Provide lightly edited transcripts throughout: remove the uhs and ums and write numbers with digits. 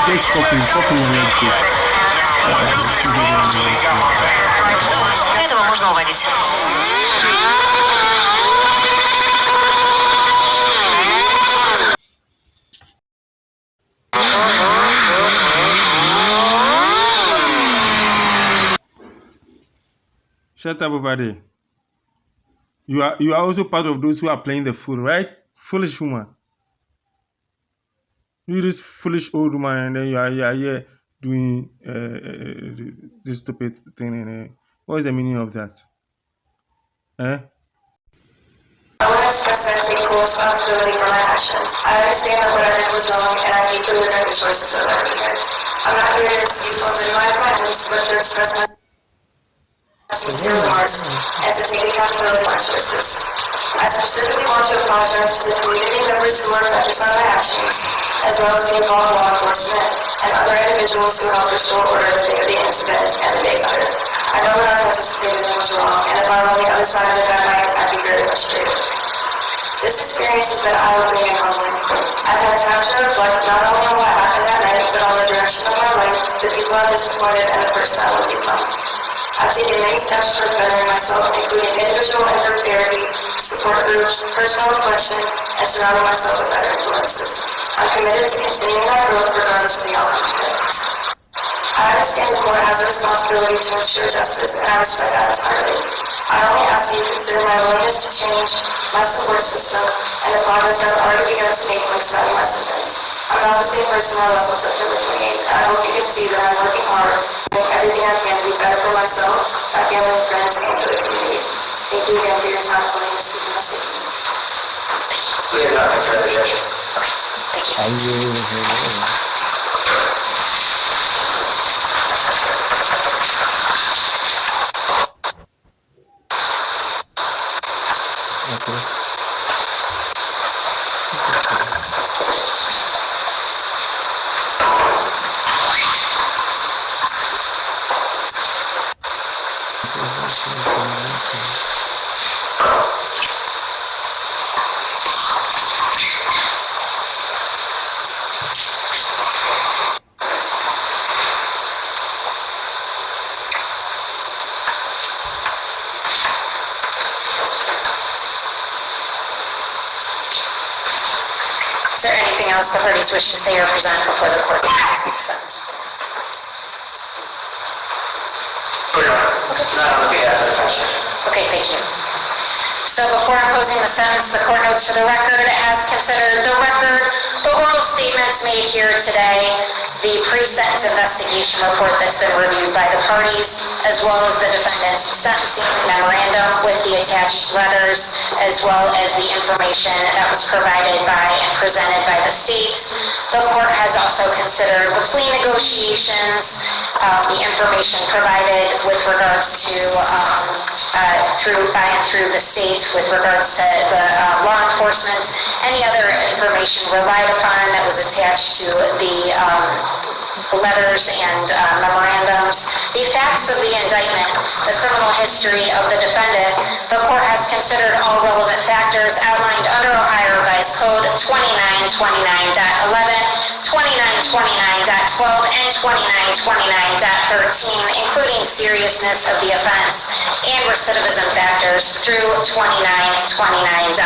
Just copy real quick. Этого можно уводить. Shut up over there. You are also part of those who are playing the fool, right? Foolish woman. You this foolish old woman, and then you are here doing this stupid thing. What is the meaning of that? I want to express that I take full responsibility for my actions. I understand that what I did was wrong, and I deeply regret the choices that led me here. I'm not here to excuse or minimize my actions, but to express my sincere remorse and to take accountability for my choices. I specifically want to apologize to the community members who were affected by my actions, as well as the involved law enforcement and other individuals who helped restore order the day of the incident and the days after. I know what I participated in was wrong, and if I were on the other side of the event, I'd be very frustrated. This experience has been eye-opening and humbling. I've had time to reflect not only on what happened that night, but on the direction of my life, the people I've disappointed, and the person I will become. I've taken many steps toward bettering myself, including individual and group therapy, support groups, personal reflection, and surrounding myself with better influences. I'm committed to continuing that growth regardless of the outcome. I understand the court has a responsibility to ensure justice, and I respect that entirely. I only ask you to consider my willingness to change, my support system, and the progress I've already begun to make when deciding my sentence. I'm not the same person I was on September 28th, and I hope you can see that I'm working hard, doing everything I can to be better for myself, my family, friends, and for the community. Thank you again for your time and letting me speak in my statement. We have nothing further, Judge. Thank you. Is there anything else the parties wish to say or present before the court passes the sentence? Okay, thank you. So before imposing the sentence, the court notes for the record it has considered the oral statements made here today, the pre-sentence investigation report that's been reviewed by the parties, as well as the defendant's sentencing memorandum with the attached letters, as well as the information that was provided by and presented by the states. The court has also considered the plea negotiations, the information provided with regards to through the states with regards to the law enforcement, any other information relied upon that was attached to the letters and memorandums, the facts of the indictment, the criminal history of the defendant. The court has considered all relevant factors outlined under Ohio Revised Code 2929.11, 2929.12, and 2929.13, including seriousness of the offense and recidivism factors through 2929.19.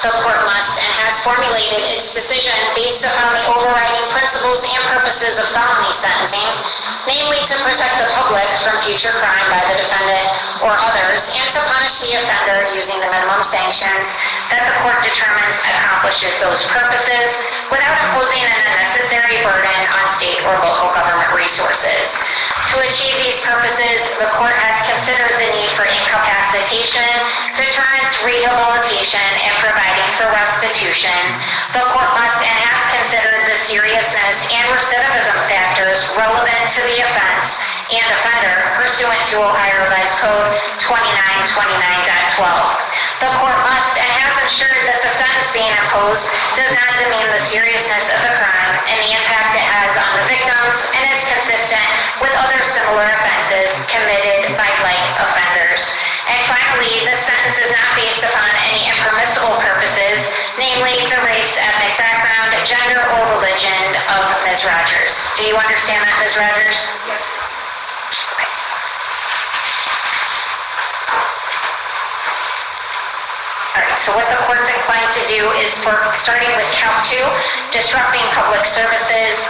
The court must and has formulated its decision based upon the overriding principles and purposes of felony sentencing, namely to protect the public from future crime by the defendant or others, and to punish the offender using the minimum sanctions that the court determines accomplishes those purposes without imposing an unnecessary burden on state or local government resources. To achieve these purposes, the court has considered the need for incapacitation, deterrence, rehabilitation, and providing for restitution. The court must and has considered the seriousness and recidivism factors relevant to the offense and offender pursuant to Ohio Revised Code 2929.12. The court must and has ensured that the sentence being imposed does not demean the seriousness of the crime and the impact it has on the victims, and is consistent with other similar offenses committed by like offenders. And finally, the sentence is not based upon any impermissible purposes, namely the race, ethnic background, gender, or religion of the Ms. Rogers. Do you understand that, Ms. Rogers? Yes. All right, so what the court's inclined to do is, for starting with count 2, disrupting public services,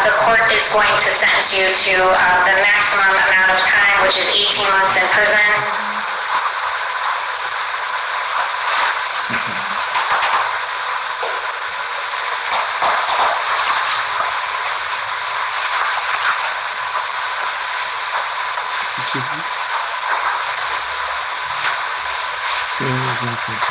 the court is going to sentence you to the maximum amount of time, which is 18 months in prison.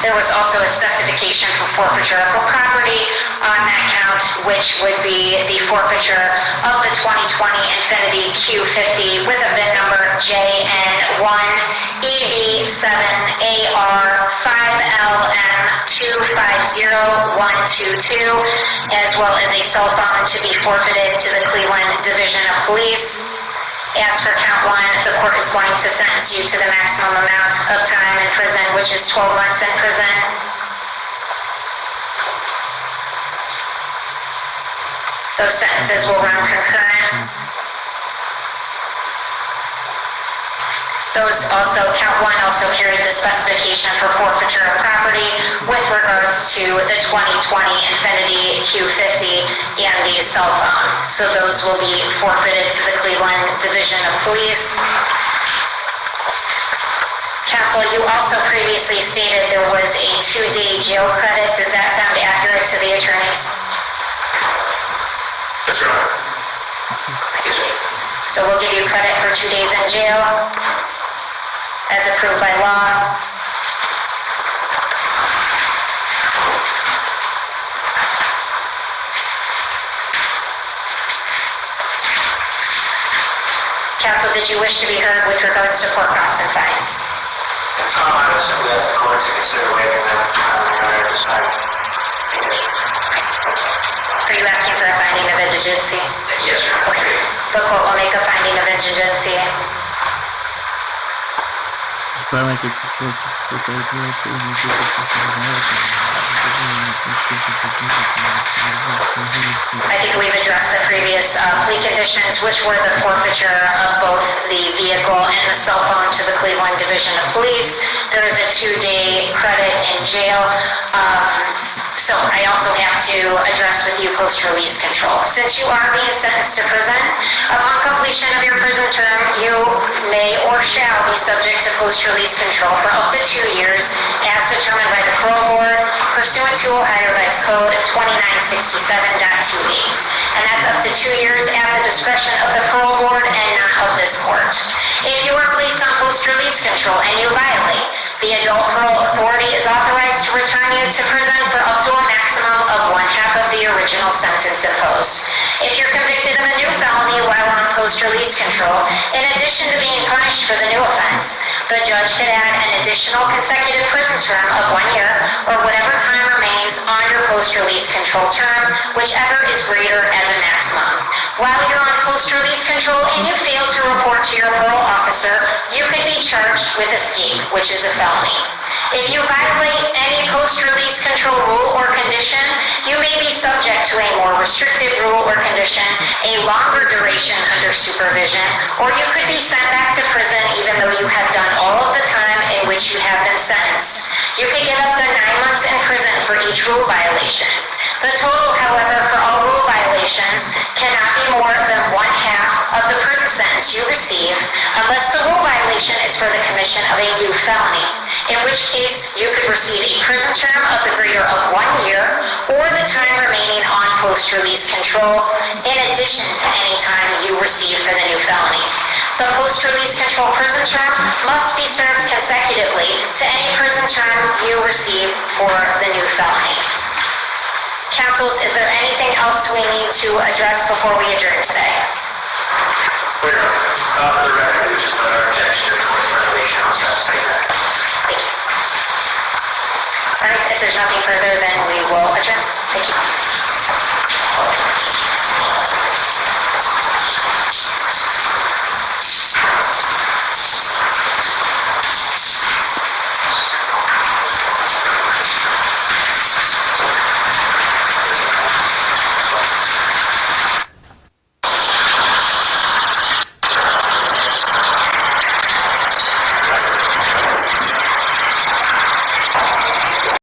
There was also a specification for forfeiture of property on that count, which would be the forfeiture of the 2020 Infiniti Q50 with a VIN number JN1EB7AR5LM250122, as well as a cell phone to be forfeited to the Cleveland Division of Police. As for count 1, the court is going to sentence you to the maximum amount of time in prison, which is 12 months in prison. Those sentences will run concurrent. Count 1 also carried the specification for forfeiture of property with regards to the 2020 Infiniti Q50 and the cell phone. So those will be forfeited to the Cleveland Division of Police. Counsel, you also previously stated there was a 2-day jail credit. Does that sound accurate to the attorneys? That's right. Yes, sir. So we'll give you credit for 2 days in jail, as approved by law. Counsel, did you wish to be heard with regards to court costs and fines? I would simply ask the court to consider waiving that at this time. Yes. Are you asking for a finding of indigency? Yes, sir. Okay. The court will make a finding of indigency. I think we've addressed the previous plea conditions, which were the forfeiture of both the vehicle and the cell phone to the Cleveland Division of Police. There is a 2-day credit in jail. So I also have to address with you post-release control. Since you are being sentenced to prison, upon completion of your prison term, you may or shall be subject to post-release control for up to 2 years, as determined by the parole board, pursuant to Ohio Revised Code 2967.28. And that's up to 2 years at the discretion of the parole board and not of this court. If you are placed on post-release control and you violate, the adult parole authority is authorized to return you to prison for up to a maximum of 1/2 of the original sentence imposed. If you're convicted of a new felony while on post-release control, in addition to being punished for the new offense, the judge could add an additional consecutive prison term of 1 year or whatever time remains on your post-release control term, whichever is greater as a maximum. While you're on post-release control and you fail to report to your parole officer, you could be charged with escape, which is a felony. If you violate any post-release control rule or condition, you may be subject to a more restrictive rule or condition, a longer duration under supervision, or you could be sent back to prison even though you have done all of the time in which you have been sentenced. You could get up to 9 months in prison for each rule violation. The total, however, for all rule violations cannot be more than 1/2 of the prison sentence you receive unless the rule violation is for the commission of a new felony, in which case you could receive a prison term of the greater of 1 year or the time remaining on post-release control, in addition to any time you receive for the new felony. The post-release control prison term must be served consecutively to any prison term you receive for the new felony. Counsels, is there anything else we need to address before we adjourn today? For the record, it was just another objection to the court's resolution. I'll take that. Thank you. All right, if there's nothing further, then we